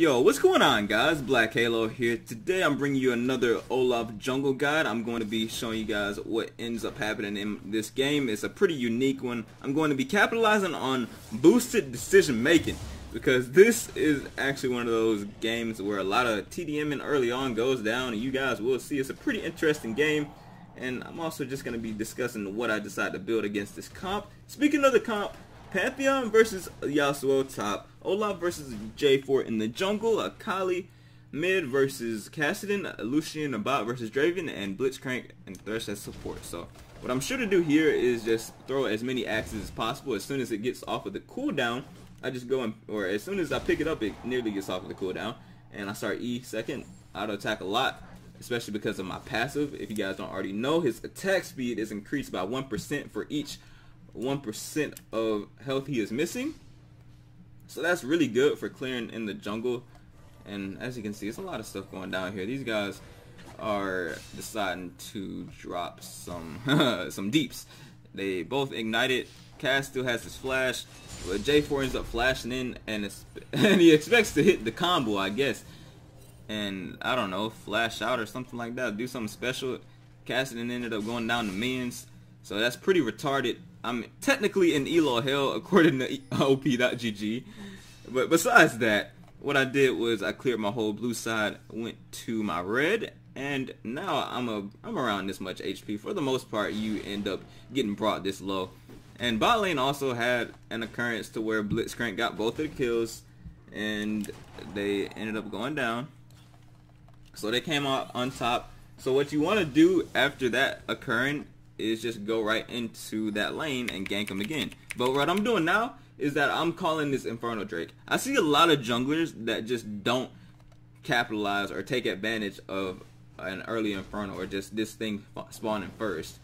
Yo, what's going on, guys? Black Halo here. Today I'm bringing you another Olaf jungle guide. I'm going to be showing you guys what ends up happening in this game. It's a pretty unique one. I'm going to be capitalizing on boosted decision making because this is actually one of those games where a lot of TDMing early on goes down, and you guys will see it's a pretty interesting game. And I'm also just going to be discussing what I decide to build against this comp. Speaking of the comp, Pantheon versus Yasuo top, Olaf versus J4 in the jungle, Akali mid versus Kassadin, Lucian, bot versus Draven, and Blitzcrank and Thresh as support. So what I'm sure to do here is just throw as many axes as possible. As soon as it gets off of the cooldown, I just go and, or as soon as I pick it up, it nearly gets off of the cooldown, and I start E second, auto attack a lot, especially because of my passive. If you guys don't already know, his attack speed is increased by 1% for each 1% of health he is missing. So that's really good for clearing in the jungle. And as you can see, it's a lot of stuff going down here. These guys are deciding to drop some some deeps. They both ignited. Cass still has his flash, but J4 ends up flashing in, and he expects to hit the combo, I guess. And I don't know, flash out or something like that, do something special. Kassadin ended up going down to minions, so that's pretty retarded. I'm technically in elo hell according to op.gg, but besides that, what I did was I cleared my whole blue side, went to my red, and now I'm around this much HP. For the most part, you end up getting brought this low. And bot lane also had an occurrence to where Blitzcrank got both of the kills, and they ended up going down. So they came out on top. So what you want to do after that occurring is just go right into that lane and gank him again. But what I'm doing now is that I'm calling this Inferno Drake. I see a lot of junglers that just don't capitalize or take advantage of an early Inferno or just this thing spawning first.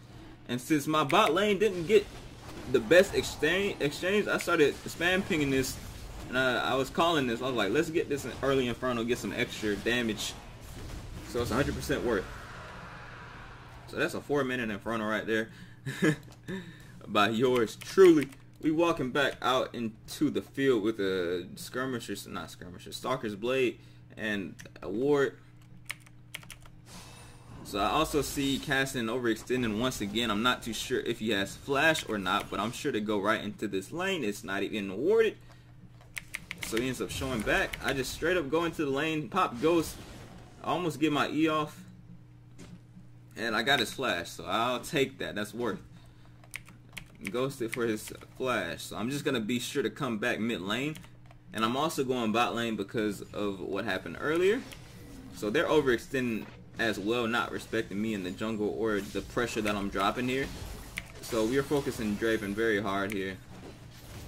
And since my bot lane didn't get the best exchange, I started spam pinging this, and I was calling this. I was like, let's get this early Inferno, get some extra damage, so it's 100% worth. So that's a 4-minute Inferno right there by yours truly. We walking back out into the field with a Stalker's Blade and a ward. So I also see Kassadin overextending once again. I'm not too sure if he has flash or not, but I'm sure to go right into this lane. It's not even warded. So he ends up showing back. I just straight up go into the lane, pop ghost. I almost get my E off. And I got his flash, so I'll take that. That's worth. Ghosted for his flash. So I'm just going to be sure to come back mid lane. And I'm also going bot lane because of what happened earlier. So they're overextending as well, not respecting me in the jungle or the pressure that I'm dropping here. So we're focusing Draven very hard here.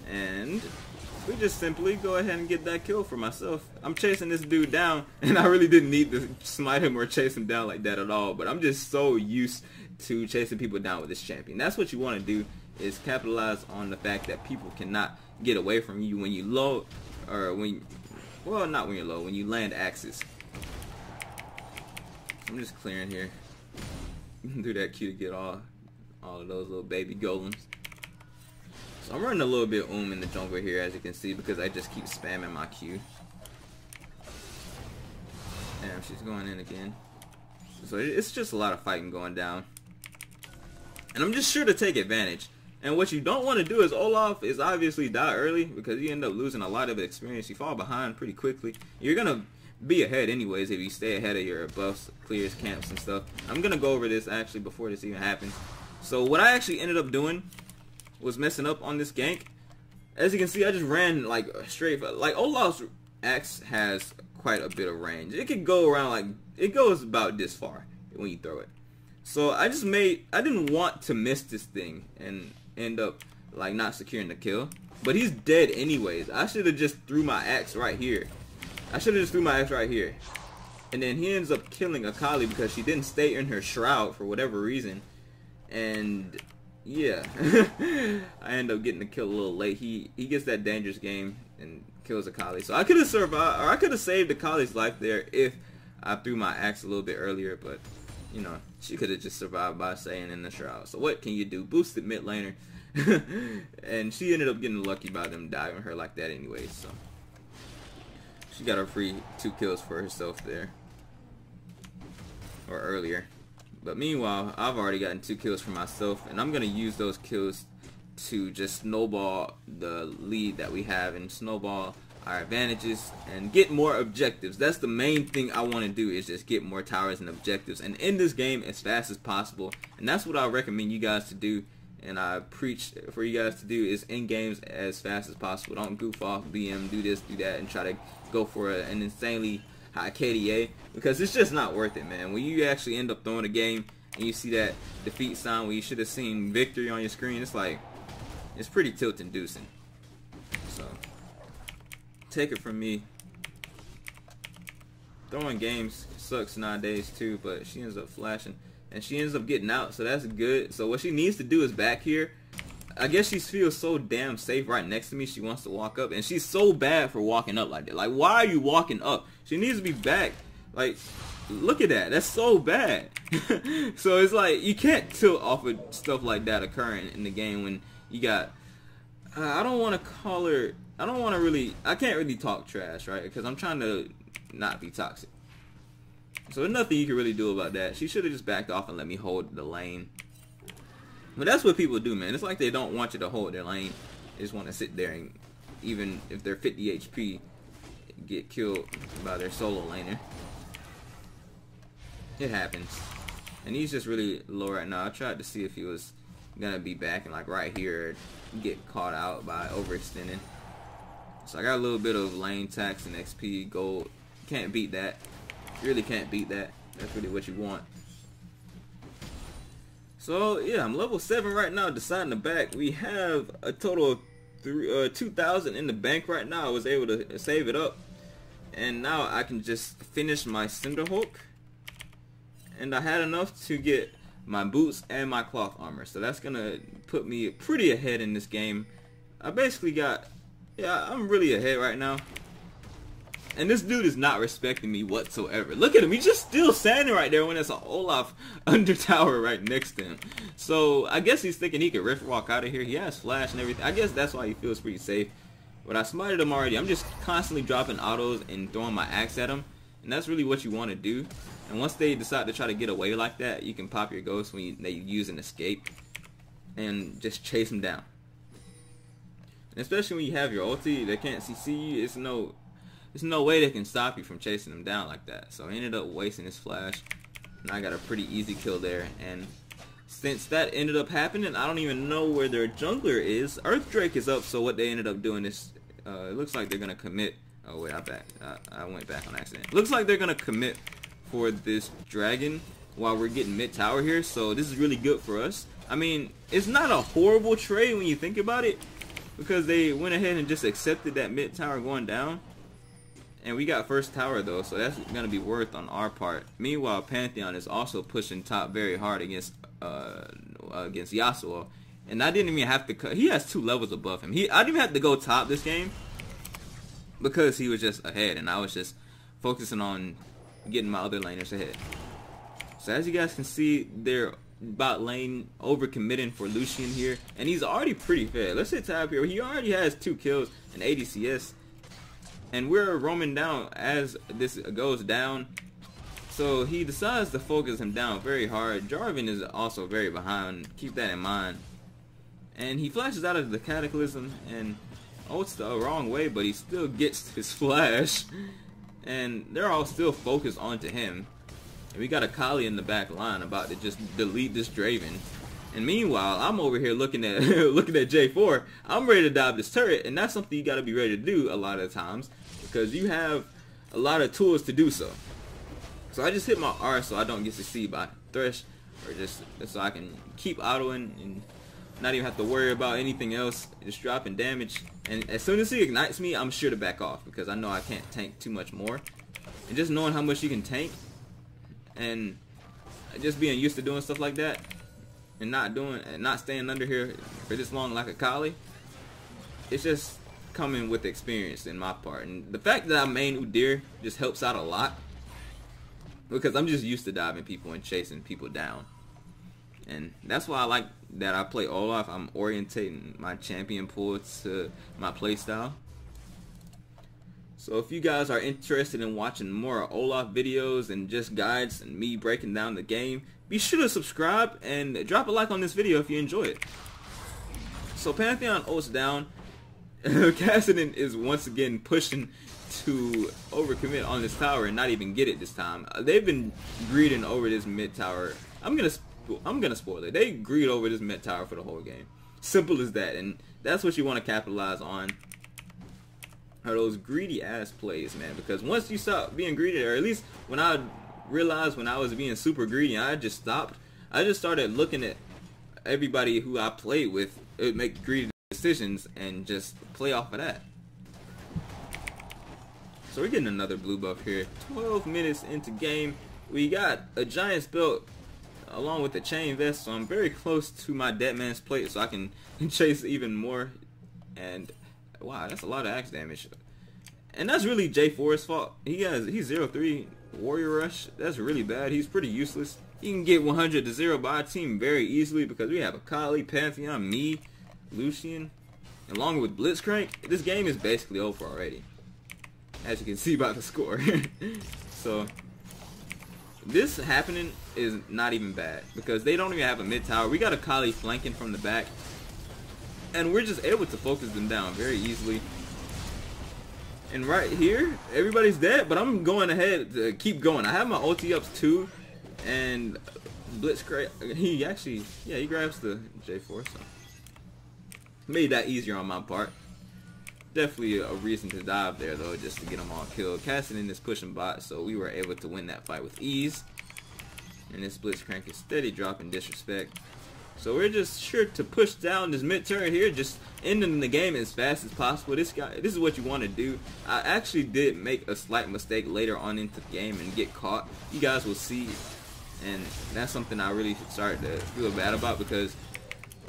And we just simply go ahead and get that kill for myself. I'm chasing this dude down, and I really didn't need to smite him or chase him down like that at all, but I'm just so used to chasing people down with this champion. That's what you want to do, is capitalize on the fact that people cannot get away from you when you low, or when, well, not when you're low, when you land axes. I'm just clearing here. Do that Q to get all of those little baby golems. So I'm running a little bit in the jungle here, as you can see, because I just keep spamming my Q. Damn, she's going in again. So it's just a lot of fighting going down. And I'm just sure to take advantage. And what you don't want to do is Olaf is obviously die early, because you end up losing a lot of experience. You fall behind pretty quickly. You're going to be ahead anyways if you stay ahead of your buffs, clears, camps, and stuff. I'm going to go over this actually before this even happens. So what I actually ended up doing was messing up on this gank. As you can see, I just ran like straight. Like Olaf's axe has quite a bit of range. It could go around, like it goes about this far when you throw it. So I didn't want to miss this thing and end up like not securing the kill. But he's dead anyways. I should have just threw my axe right here. And then he ends up killing Akali because she didn't stay in her shroud for whatever reason. And yeah, I end up getting the kill a little late. He gets that dangerous game and kills Akali. So I could have survived, or I could have saved Akali's life there if I threw my axe a little bit earlier. But you know, she could have just survived by staying in the shroud. So what can you do? Boosted mid laner, and she ended up getting lucky by them diving her like that anyway. So She got a free 2 kills for herself there, or earlier. But meanwhile, I've already gotten 2 kills for myself, and I'm gonna use those kills to just snowball the lead that we have and snowball our advantages and get more objectives. That's the main thing I want to do, is just get more towers and objectives and end this game as fast as possible. And that's what I recommend you guys to do, and I preach for you guys to do, is end games as fast as possible. Don't goof off, BM, do this, do that, and try to go for an insanely high KDA, because it's just not worth it, man. When you actually end up throwing a game and you see that defeat sign where you should have seen victory on your screen, it's like, it's pretty tilt-inducing. So take it from me, throwing games sucks nowadays too, but she ends up flashing and she ends up getting out, so that's good. So what she needs to do is back here. I guess she feels so damn safe right next to me, she wants to walk up, and she's so bad for walking up like that. Like, why are you walking up? She needs to be back. Like, look at that, that's so bad. So it's like, you can't tilt off of stuff like that occurring in the game when you got, I don't want to call her, I can't really talk trash, right? Because I'm trying to not be toxic. So there's nothing you can really do about that. She should have just backed off and let me hold the lane. But that's what people do, man. It's like they don't want you to hold their lane. They just want to sit there and, even if they're 50 HP, get killed by their solo laner. It happens. And he's just really low right now. I tried to see if he was gonna be back and like right here get caught out by overextending. So I got a little bit of lane tax and XP gold. Can't beat that. Really can't beat that. That's really what you want. So yeah, I'm level 7 right now, deciding to back. We have a total of 2,000 in the bank right now. I was able to save it up, and now I can just finish my Cinderhulk, and I had enough to get my boots and my cloth armor, so that's gonna put me pretty ahead in this game. I basically got, yeah, I'm really ahead right now. And this dude is not respecting me whatsoever. Look at him, he's just still standing right there when there's an Olaf under tower right next to him. So I guess he's thinking he could rift walk out of here. He has flash and everything. I guess that's why he feels pretty safe. But I smited him already. I'm just constantly dropping autos and throwing my axe at him, and that's really what you want to do. And once they decide to try to get away like that, you can pop your ghost when they use an escape and just chase them down. And especially when you have your ulti, they can't CC you. There's no way they can stop you from chasing them down like that. So I ended up wasting his flash, and I got a pretty easy kill there. And since that ended up happening, I don't even know where their jungler is. Earthdrake is up, so what they ended up doing is, it looks like they're gonna commit. Oh wait, I went back on accident. Looks like they're gonna commit for this dragon while we're getting mid tower here, so this is really good for us. I mean, it's not a horrible trade when you think about it, because they went ahead and just accepted that mid tower going down, and we got first tower though, so that's gonna be worth on our part. Meanwhile, Pantheon is also pushing top very hard against Yasuo, and I didn't even have to cut. He has 2 levels above him. I didn't even have to go top this game because he was just ahead, and I was just focusing on getting my other laners ahead. So as you guys can see, they're bot lane overcommitting for Lucian here, and he's already pretty fed. Let's hit tab here. He already has 2 kills and 80 CS, and we're roaming down as this goes down. So he decides to focus him down very hard. Jarvan is also very behind. Keep that in mind. And he flashes out of the Cataclysm and ults the wrong way, but he still gets his flash. And they're all still focused onto him. And we got a Kali in the back line about to just delete this Draven. And meanwhile, I'm over here looking at J4. I'm ready to dive this turret, and that's something you got to be ready to do a lot of times, because you have a lot of tools to do so. So I just hit my R so I don't get succeeded by Thresh, or just so I can keep autoing and not even have to worry about anything else, just dropping damage. And as soon as he ignites me, I'm sure to back off, because I know I can't tank too much more. And just knowing how much you can tank, and just being used to doing stuff like that, and not staying under here for this long like a Kali, it's just coming with experience in my part. And the fact that I main Udyr just helps out a lot, because I'm just used to diving people and chasing people down. And that's why I like that I play Olaf. I'm orientating my champion pool to my playstyle. So if you guys are interested in watching more Olaf videos and just guides and me breaking down the game, be sure to subscribe and drop a like on this video if you enjoy it. So Pantheon ults down. Cassidy is once again pushing to overcommit on this tower and not even get it this time. They've been greeding over this mid tower. I'm gonna spoil it. They greed over this mid tower for the whole game. Simple as that, and that's what you want to capitalize on. Are those greedy ass plays, man? Because once you stop being greedy, or at least when I realized when I was being super greedy, I just stopped. I just started looking at everybody who I played with, make greedy decisions, and just play off of that. So we're getting another blue buff here. 12 minutes into game. We got a Giant's belt along with the chain vest, so I'm very close to my dead man's plate, so I can chase even more. And wow, that's a lot of axe damage. And that's really J4's fault. He's 0-3 warrior rush. That's really bad. He's pretty useless. He can get 100 to 0 by our team very easily because we have Akali, Pantheon, me, Lucian, along with Blitzcrank. This game is basically over already, as you can see by the score. So this happening is not even bad because they don't even have a mid tower. We got Akali flanking from the back, and we're just able to focus them down very easily. And right here, everybody's dead, but I'm going ahead to keep going. I have my ulti ups too, and Blitzcrank, he actually, yeah, he grabs the J4, so made that easier on my part. Definitely a reason to dive there though, just to get them all killed. Cassidy is pushing bot, so we were able to win that fight with ease. And this Blitzcrank is steady dropping disrespect. So we're just sure to push down this mid turret here, just ending the game as fast as possible. This is what you want to do. I actually did make a slight mistake later on into the game and get caught. You guys will see, and that's something I really started to feel bad about, because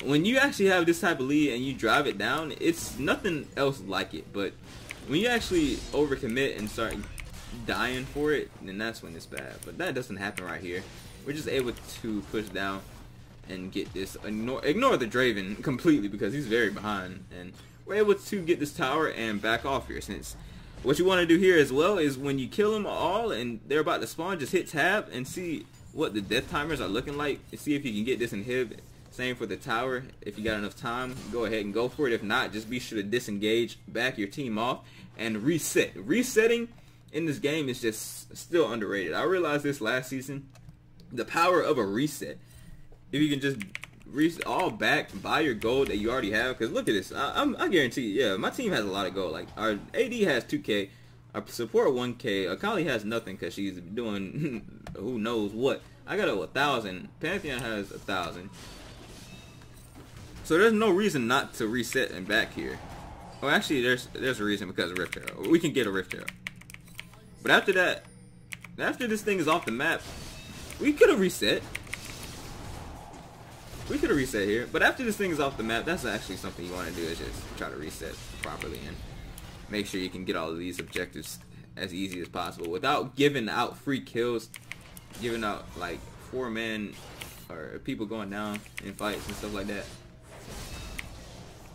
when you actually have this type of lead and you drive it down, it's nothing else like it. But when you actually overcommit and start dying for it, then that's when it's bad. But that doesn't happen right here. We're just able to push down and get this, ignore the Draven completely because he's very behind, and we're able to get this tower and back off here. Since what you want to do here as well is when you kill them all and they're about to spawn, just hit tab and see what the death timers are looking like, and see if you can get this inhib. Same for the tower. If you got enough time, go ahead and go for it. If not, just be sure to disengage, back your team off, and reset. Resetting in this game is just still underrated. I realized this last season, the power of a reset. If you can just reset all back, buy your gold that you already have. Because look at this, I guarantee you, yeah, my team has a lot of gold. Like our AD has 2K, our support 1K, Akali has nothing because she's doing who knows what. I got 1,000. Pantheon has 1,000. So there's no reason not to reset and back here. Oh, actually, there's a reason, because of Rift Arrow. We can get a Rift Arrow. But after that, after this thing is off the map, we could have reset. We could have reset here. But after this thing is off the map, that's actually something you want to do, is just try to reset properly and make sure you can get all of these objectives as easy as possible without giving out free kills, giving out like 4-man or people going down in fights and stuff like that.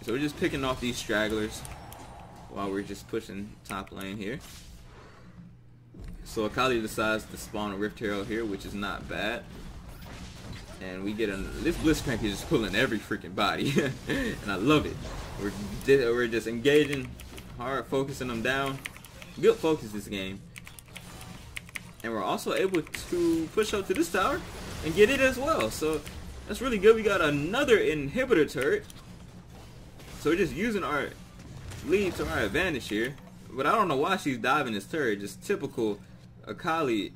So we're just picking off these stragglers while we're just pushing top lane here. So Akali decides to spawn a Rift Herald here, which is not bad. And we get this Blitzcrank is just pulling every freaking body, and I love it. We're just engaging hard, focusing them down. Good focus this game. And we're also able to push up to this tower and get it as well. So that's really good. We got another inhibitor turret. So we're just using our lead to our advantage here. But I don't know why she's diving this turret. Just typical Akali.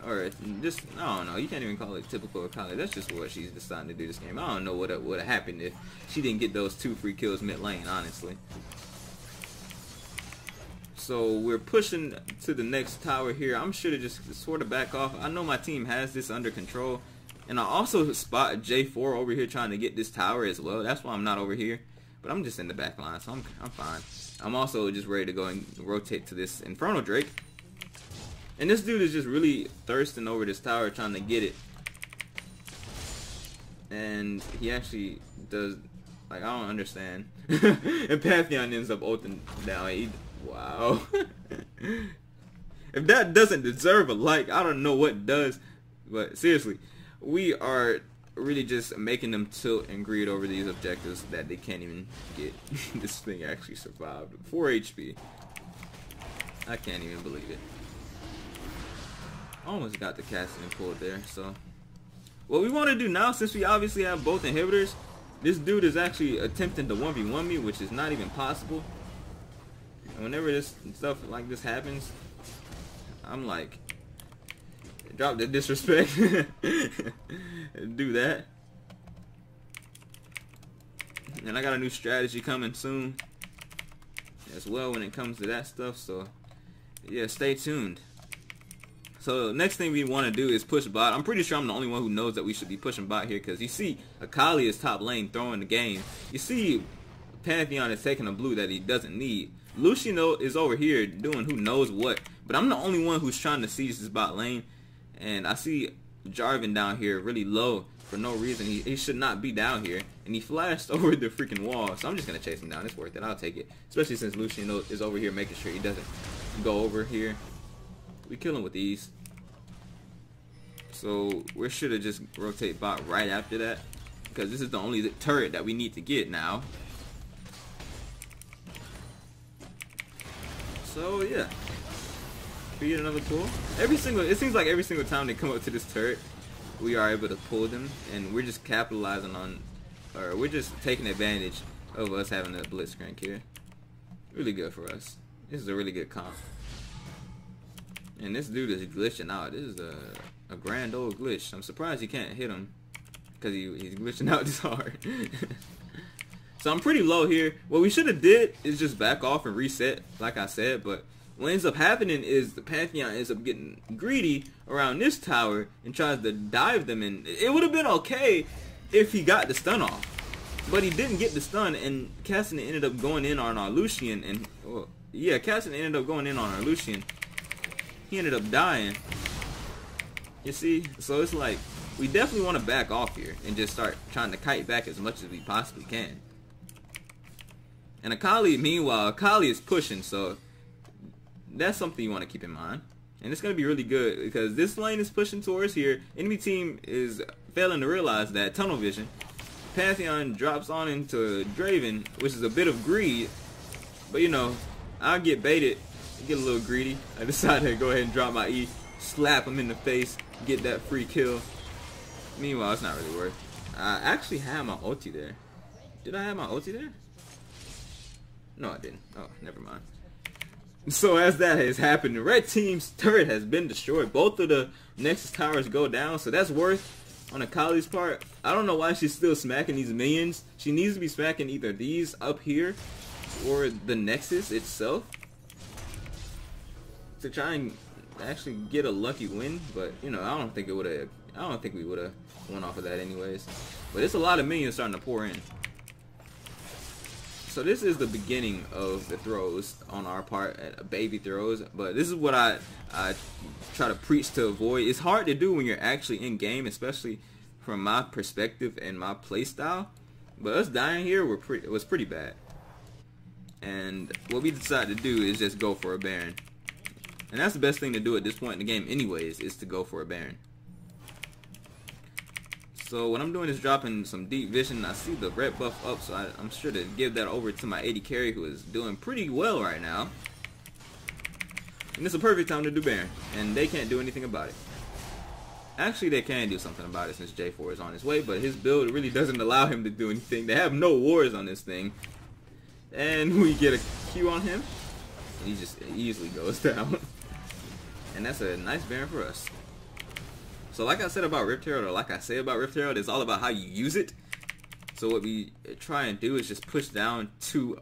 Or just, I don't know. You can't even call it typical Akali. That's just what she's deciding to do this game. I don't know what would have happened if she didn't get those 2 free kills mid lane, honestly. So we're pushing to the next tower here. I'm sure to just sort of back off. I know my team has this under control. And I also spot J4 over here trying to get this tower as well. That's why I'm not over here. But I'm just in the back line, so I'm fine. I'm also just ready to go and rotate to this Infernal Drake. And this dude is just really thirsting over this tower trying to get it. And he actually does, like, I don't understand. And Pantheon ends up ulting down. Wow. If that doesn't deserve a like, I don't know what does. But seriously, we are really just making them tilt and greed over these objectives that they can't even get. This thing actually survived. 4 HP. I can't even believe it. Almost got the casting pulled there. So what we want to do now, since we obviously have both inhibitors, this dude is actually attempting to 1v1 me, which is not even possible. And whenever this stuff like this happens, I'm like, drop the disrespect. Do that. And I got a new strategy coming soon as well when it comes to that stuff. So yeah, stay tuned. So next thing we want to do is push bot. I'm pretty sure I'm the only one who knows that we should be pushing bot here, because you see Akali is top lane throwing the game. You see Pantheon is taking a blue that he doesn't need. Lucian is over here doing who knows what, but I'm the only one who's trying to siege this bot lane. And I see Jarvan down here really low for no reason. He should not be down here, and he flashed over the freaking wall. So I'm just gonna chase him down. It's worth it. I'll take it, especially since Lucian is over here making sure he doesn't go over here. We kill him with ease. So we should have just rotate bot right after that, because this is the only turret that we need to get now. So yeah, create another pull. It seems like every single time they come up to this turret, we are able to pull them, and we're just capitalizing on, or we're just taking advantage of us having a blitzcrank here. Really good for us. This is a really good comp. And this dude is glitching out. This is a grand old glitch. I'm surprised you can't hit him, because he's glitching out this hard. So I'm pretty low here. What we should have did is just back off and reset, like I said. But what ends up happening is the Pantheon ends up getting greedy around this tower and tries to dive them in. It would have been okay if he got the stun off, but he didn't get the stun, and Cassidy ended up going in on our Lucian. And well, yeah, Cassidy ended up going in on our Lucian. He ended up dying. You see? So it's like, we definitely want to back off here and just start trying to kite back as much as we possibly can. And Akali, meanwhile, Akali is pushing, so that's something you want to keep in mind. And it's going to be really good, because this lane is pushing towards here. Enemy team is failing to realize that tunnel vision. Pantheon drops on into Draven, which is a bit of greed. But you know, I'll get baited, get a little greedy. I decided to go ahead and drop my E, slap him in the face, get that free kill. Meanwhile, it's not really worth. I actually had my ulti there. Did I have my ulti there? No, I didn't. Oh, never mind. So as that has happened, the red team's turret has been destroyed. Both of the Nexus towers go down, so that's worth on Akali's part. I don't know why she's still smacking these minions. She needs to be smacking either these up here or the Nexus itself to try and actually get a lucky win. But you know, I don't think we would have won off of that anyways. But it's a lot of minions starting to pour in. So this is the beginning of the throws on our part, baby throws. But this is what I try to preach to avoid. It's hard to do when you're actually in game, especially from my perspective and my play style. But us dying here was pretty bad. And what we decided to do is just go for a Baron. And that's the best thing to do at this point in the game anyways, is to go for a Baron. So what I'm doing is dropping some deep vision. I see the red buff up, so I'm sure to give that over to my AD carry, who is doing pretty well right now. And it's a perfect time to do Baron, and they can't do anything about it. Actually, they can do something about it since J4 is on his way, but his build really doesn't allow him to do anything. They have no wars on this thing. And we get a Q on him, and he just easily goes down. And that's a nice Baron for us. So like I said about Rift Herald, or like I say about Rift Herald, it's all about how you use it. So what we try and do is just push down to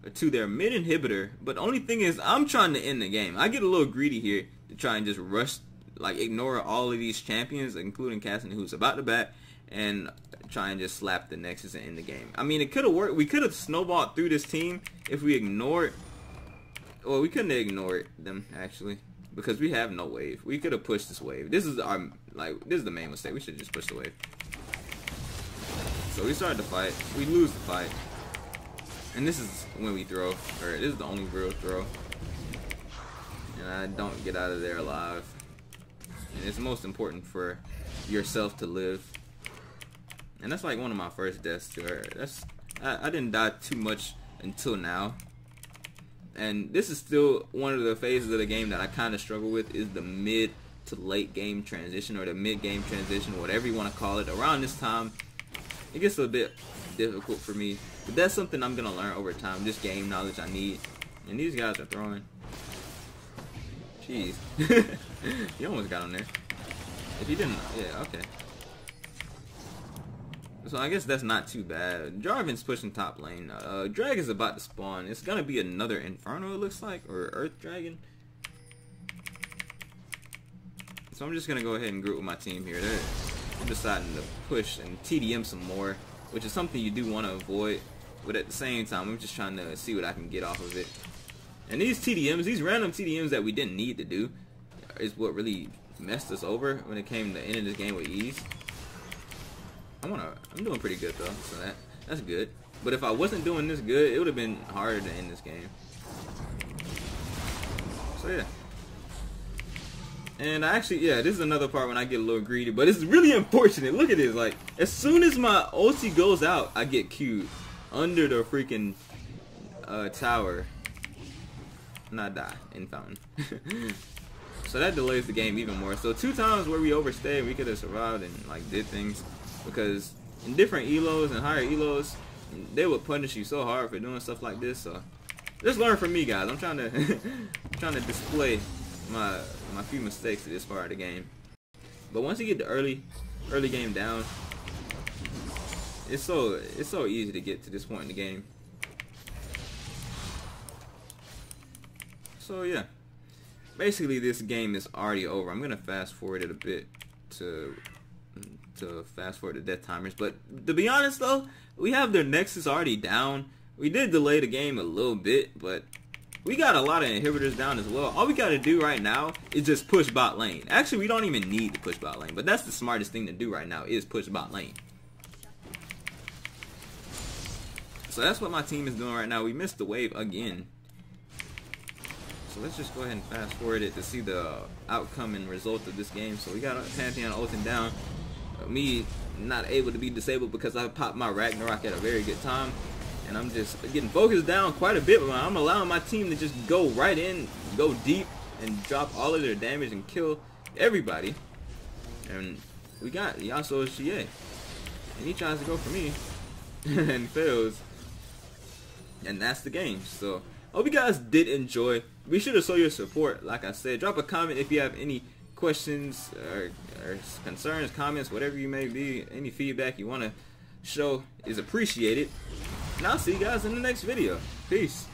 their mid inhibitor. But the only thing is, I'm trying to end the game. I get a little greedy here to try and just rush, like ignore all of these champions, including Cassidy, who's about to bat, and try and just slap the Nexus and end the game. I mean, it could have worked. We could have snowballed through this team if we ignored. Well, we couldn't have ignored them actually, because we have no wave. We could have pushed this wave. This is the main mistake. We should just push the wave. So we started the fight. We lose the fight. And this is when we throw, or this is the only real throw. and I don't get out of there alive. And it's most important for yourself to live. And that's like one of my first deaths to her. I didn't die too much until now. And this is still one of the phases of the game that I kind of struggle with, is the mid to late game transition, or the mid game transition, whatever you want to call it. Around this time, it gets a bit difficult for me. But that's something I'm going to learn over time. This game knowledge I need. And these guys are throwing. Jeez. You almost got on there. If you didn't, yeah, okay. So I guess that's not too bad. Jarvan's pushing top lane. Drag is about to spawn. It's gonna be another Inferno, it looks like, or Earth Dragon. So I'm just gonna go ahead and group with my team here. They're deciding to push and TDM some more, which is something you do want to avoid. But at the same time, I'm just trying to see what I can get off of it. And these TDMs, these random TDMs that we didn't need to do, is what really messed us over when it came to ending this game with ease. I'm doing pretty good though, so that's good. But if I wasn't doing this good, it would have been harder to end this game. So yeah. And yeah, this is another part when I get a little greedy, but it's really unfortunate. Look at this, like, as soon as my ulti goes out, I get queued under the freaking tower. And I die in fountain. So that delays the game even more. So 2 times where we overstayed, we could have survived and like did things, because in different elos and higher elos, they would punish you so hard for doing stuff like this. So just learn from me, guys. I'm trying to trying to display my few mistakes at this part of the game. But once you get the early game down, it's so easy to get to this point in the game. So yeah, basically this game is already over. I'm gonna fast forward it a bit to fast forward the death timers. But to be honest though, we have their Nexus already down. We did delay the game a little bit, but we got a lot of inhibitors down as well. All we gotta do right now is just push bot lane. Actually, we don't even need to push bot lane, but that's the smartest thing to do right now, is push bot lane. So that's what my team is doing right now. We missed the wave again. So let's just go ahead and fast forward it to see the outcome and result of this game. So we got Pantheon ulting down. Me not able to be disabled because I popped my Ragnarok at a very good time. And I'm just getting focused down quite a bit. But I'm allowing my team to just go right in, go deep, and drop all of their damage and kill everybody. And we got Yasuo Chie. And he tries to go for me and fails. And that's the game. So hope you guys did enjoy. Be sure to show your support. Like I said, drop a comment if you have any questions or concerns, comments, whatever you may be. Any feedback you want to show is appreciated. And I'll see you guys in the next video. Peace.